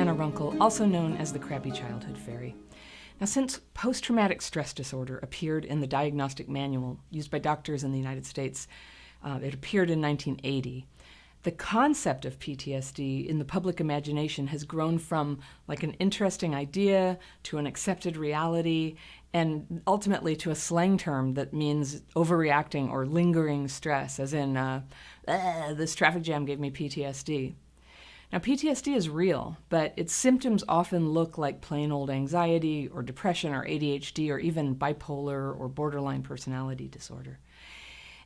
Anna Runkle, also known as the Crappy Childhood Fairy. Now, since post-traumatic stress disorder appeared in the diagnostic manual used by doctors in the United States, it appeared in 1980, the concept of PTSD in the public imagination has grown from like an interesting idea to an accepted reality, and ultimately to a slang term that means overreacting or lingering stress, as in, this traffic jam gave me PTSD. Now, PTSD is real, but its symptoms often look like plain old anxiety or depression or ADHD or even bipolar or borderline personality disorder.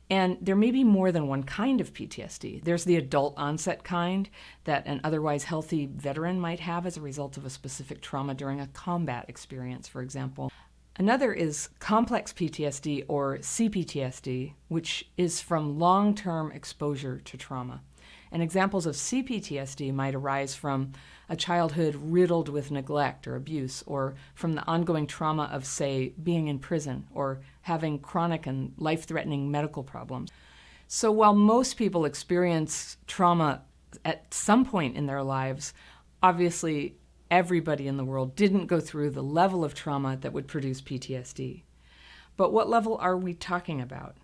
And there may be more than one kind of PTSD. There's the adult onset kind that an otherwise healthy veteran might have as a result of a specific trauma during a combat experience, for example. Another is complex PTSD or CPTSD, which is from long-term exposure to trauma. And examples of CPTSD might arise from a childhood riddled with neglect or abuse, or from the ongoing trauma of, say, being in prison or having chronic and life-threatening medical problems. So while most people experience trauma at some point in their lives, obviously everybody in the world didn't go through the level of trauma that would produce PTSD. But what level are we talking about?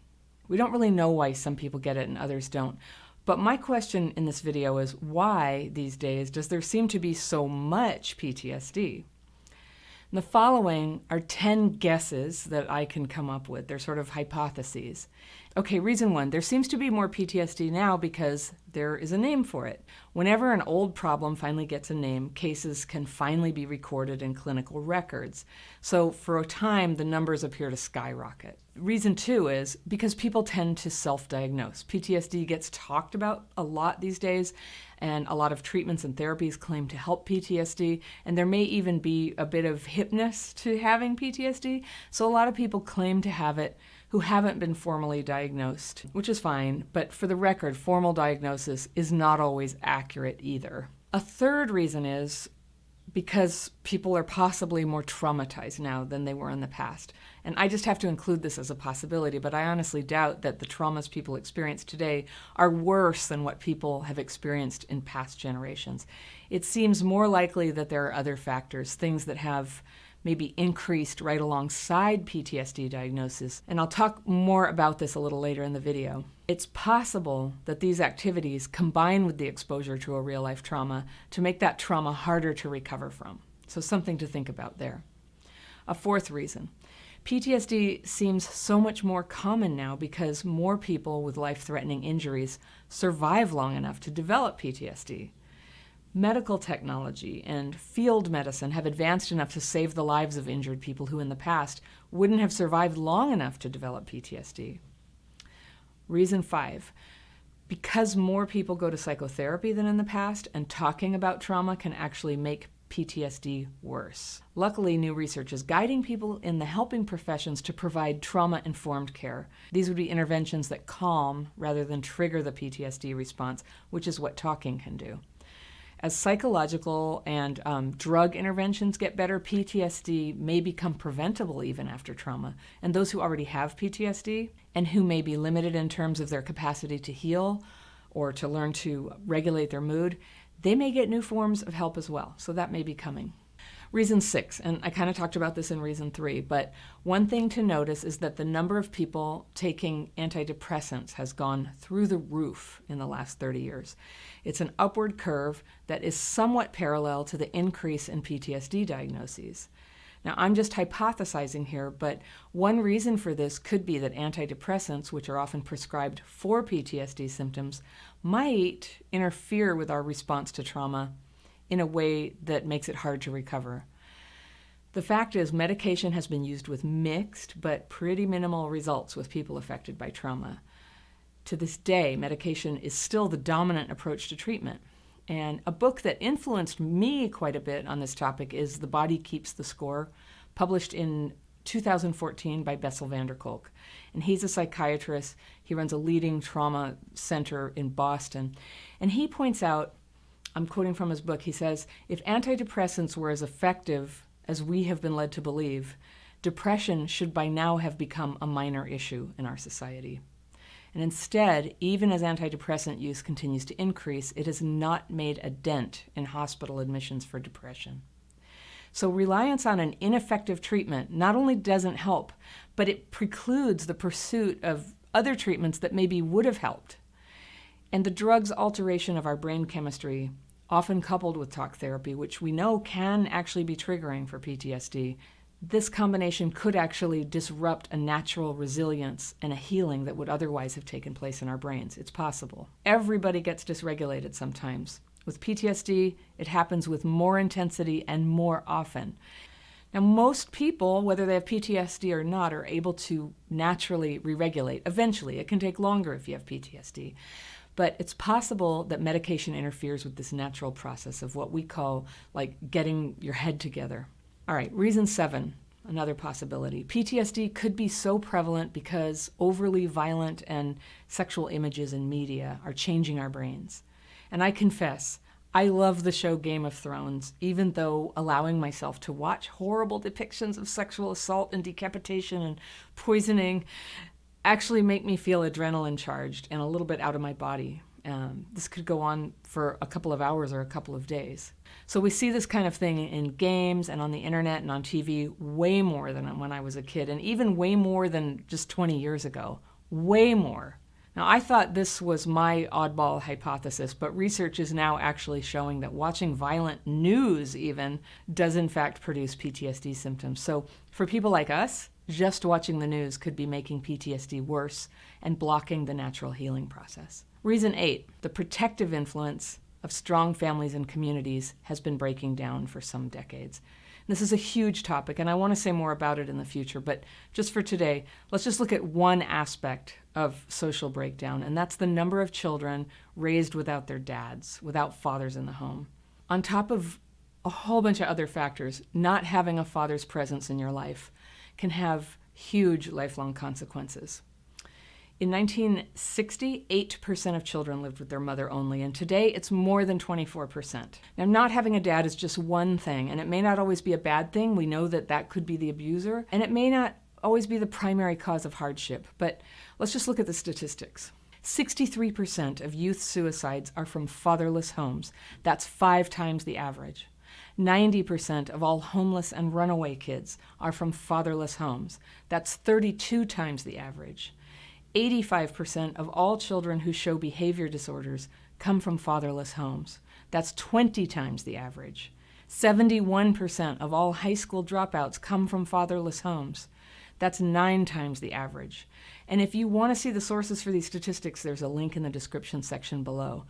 We don't really know why some people get it and others don't. But my question in this video is, why these days does there seem to be so much PTSD? And the following are 10 guesses that I can come up with. They're sort of hypotheses. Okay, reason one, there seems to be more PTSD now because there is a name for it. Whenever an old problem finally gets a name, cases can finally be recorded in clinical records. So for a time, the numbers appear to skyrocket. Reason two is because people tend to self-diagnose. PTSD gets talked about a lot these days, and a lot of treatments and therapies claim to help PTSD, and there may even be a bit of hipness to having PTSD. So a lot of people claim to have it who haven't been formally diagnosed, which is fine, but for the record, formal diagnosis is not always accurate either. A third reason is because people are possibly more traumatized now than they were in the past. And I just have to include this as a possibility, but I honestly doubt that the traumas people experience today are worse than what people have experienced in past generations. It seems more likely that there are other factors, things that have maybe increased right alongside PTSD diagnosis, and I'll talk more about this a little later in the video. It's possible that these activities combine with the exposure to a real-life trauma to make that trauma harder to recover from. So something to think about there. A fourth reason. PTSD seems so much more common now because more people with life-threatening injuries survive long enough to develop PTSD. Medical technology and field medicine have advanced enough to save the lives of injured people who in the past wouldn't have survived long enough to develop PTSD. Reason five, because more people go to psychotherapy than in the past, and talking about trauma can actually make PTSD worse. Luckily, new research is guiding people in the helping professions to provide trauma-informed care. These would be interventions that calm rather than trigger the PTSD response, which is what talking can do. As psychological and drug interventions get better, PTSD may become preventable even after trauma. And those who already have PTSD and who may be limited in terms of their capacity to heal or to learn to regulate their mood, they may get new forms of help as well. So that may be coming. Reason six, and I kind of talked about this in reason three, but one thing to notice is that the number of people taking antidepressants has gone through the roof in the last 30 years. It's an upward curve that is somewhat parallel to the increase in PTSD diagnoses. Now, I'm just hypothesizing here, but one reason for this could be that antidepressants, which are often prescribed for PTSD symptoms, might interfere with our response to trauma in a way that makes it hard to recover. The fact is, medication has been used with mixed but pretty minimal results with people affected by trauma. To this day, medication is still the dominant approach to treatment. And a book that influenced me quite a bit on this topic is The Body Keeps the Score, published in 2014 by Bessel van der Kolk. And he's a psychiatrist. He runs a leading trauma center in Boston. And he points out, I'm quoting from his book, he says, if antidepressants were as effective as we have been led to believe, depression should by now have become a minor issue in our society. And instead, even as antidepressant use continues to increase, it has not made a dent in hospital admissions for depression. So reliance on an ineffective treatment not only doesn't help, but it precludes the pursuit of other treatments that maybe would have helped. And the drug's alteration of our brain chemistry, often coupled with talk therapy, which we know can actually be triggering for PTSD, this combination could actually disrupt a natural resilience and a healing that would otherwise have taken place in our brains. It's possible. Everybody gets dysregulated sometimes. With PTSD, it happens with more intensity and more often. Now, most people, whether they have PTSD or not, are able to naturally re-regulate. Eventually, it can take longer if you have PTSD. But it's possible that medication interferes with this natural process of what we call like getting your head together. All right, reason 7, another possibility. PTSD could be so prevalent because overly violent and sexual images in media are changing our brains. And I confess, I love the show Game of Thrones, even though allowing myself to watch horrible depictions of sexual assault and decapitation and poisoning actually make me feel adrenaline charged and a little bit out of my body. This could go on for a couple of hours or a couple of days. So we see this kind of thing in games and on the internet and on TV way more than when I was a kid, and even way more than just 20 years ago. Way more. Now, I thought this was my oddball hypothesis, but research is now actually showing that watching violent news even does in fact produce PTSD symptoms. So for people like us, just watching the news could be making PTSD worse and blocking the natural healing process. Reason 8, the protective influence of strong families and communities has been breaking down for some decades. This is a huge topic, and I want to say more about it in the future, but just for today, let's just look at one aspect of social breakdown, and that's the number of children raised without their dads, without fathers in the home. On top of a whole bunch of other factors, not having a father's presence in your life can have huge lifelong consequences. In 1960, 8% of children lived with their mother only, and today it's more than 24%. Now, not having a dad is just one thing, and it may not always be a bad thing. We know that that could be the abuser, and it may not always be the primary cause of hardship, but let's just look at the statistics. 63% of youth suicides are from fatherless homes. That's 5 times the average. 90% of all homeless and runaway kids are from fatherless homes. That's 32 times the average. 85% of all children who show behavior disorders come from fatherless homes. That's 20 times the average. 71% of all high school dropouts come from fatherless homes. That's 9 times the average. And if you want to see the sources for these statistics, there's a link in the description section below.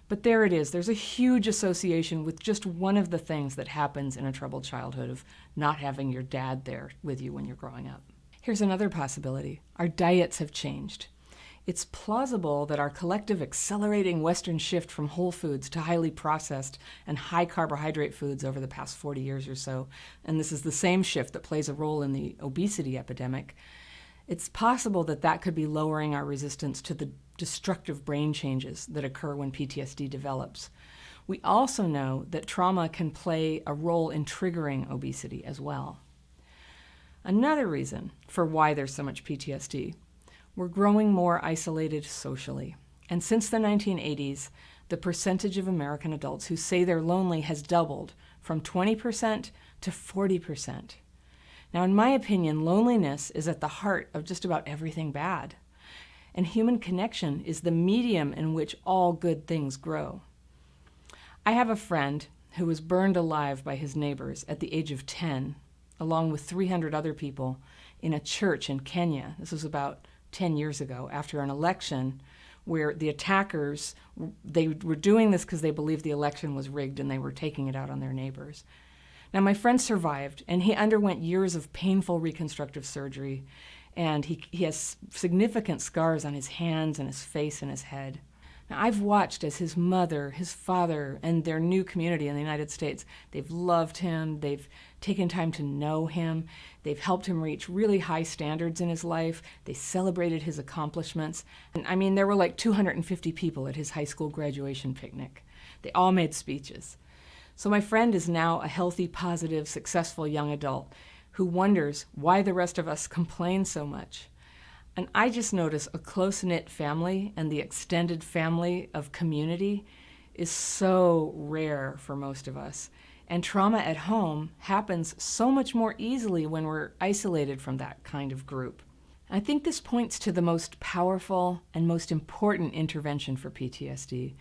But there it is. There's a huge association with just one of the things that happens in a troubled childhood of not having your dad there with you when you're growing up. Here's another possibility. Our diets have changed. It's plausible that our collective accelerating Western shift from whole foods to highly processed and high carbohydrate foods over the past 40 years or so, and this is the same shift that plays a role in the obesity epidemic, it's possible that that could be lowering our resistance to the destructive brain changes that occur when PTSD develops. We also know that trauma can play a role in triggering obesity as well. Another reason for why there's so much PTSD, we're growing more isolated socially. And since the 1980s, the percentage of American adults who say they're lonely has doubled from 20% to 40%. Now, in my opinion, loneliness is at the heart of just about everything bad. And human connection is the medium in which all good things grow. I have a friend who was burned alive by his neighbors at the age of 10, along with 300 other people, in a church in Kenya. This was about 10 years ago, after an election where the attackers, they were doing this because they believed the election was rigged and they were taking it out on their neighbors. Now, my friend survived, and he underwent years of painful reconstructive surgery, and he has significant scars on his hands and his face and his head. Now, I've watched as his mother, his father, and their new community in the United States, they've loved him, they've taken time to know him, they've helped him reach really high standards in his life, they celebrated his accomplishments. And I mean, there were like 250 people at his high school graduation picnic. They all made speeches. So my friend is now a healthy, positive, successful young adult who wonders why the rest of us complain so much. And I just notice a close-knit family and the extended family of community is so rare for most of us. And trauma at home happens so much more easily when we're isolated from that kind of group. I think this points to the most powerful and most important intervention for PTSD,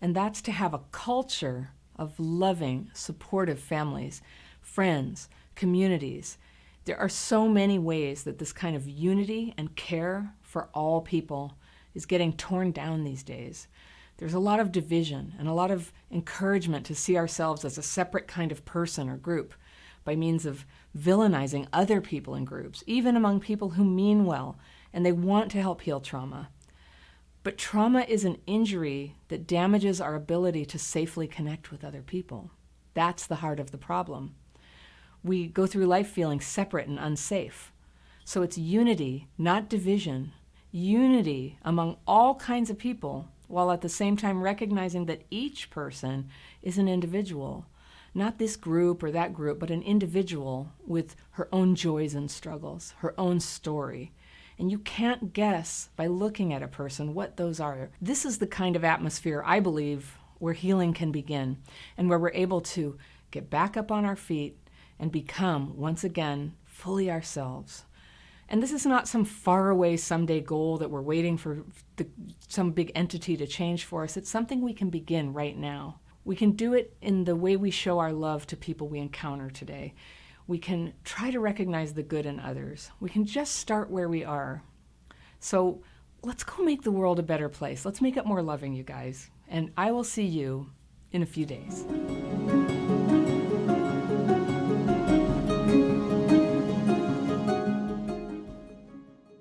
and that's to have a culture of loving, supportive families, friends, communities. There are so many ways that this kind of unity and care for all people is getting torn down these days. There's a lot of division and a lot of encouragement to see ourselves as a separate kind of person or group by means of villainizing other people in groups, even among people who mean well and they want to help heal trauma. But trauma is an injury that damages our ability to safely connect with other people. That's the heart of the problem. We go through life feeling separate and unsafe. So it's unity, not division, unity among all kinds of people, while at the same time recognizing that each person is an individual, not this group or that group, but an individual with her own joys and struggles, her own story. And you can't guess by looking at a person what those are. This is the kind of atmosphere, I believe, where healing can begin and where we're able to get back up on our feet and become, once again, fully ourselves. And this is not some faraway someday goal that we're waiting for some big entity to change for us. It's something we can begin right now. We can do it in the way we show our love to people we encounter today. We can try to recognize the good in others. We can just start where we are. So let's go make the world a better place. Let's make it more loving, you guys. And I will see you in a few days.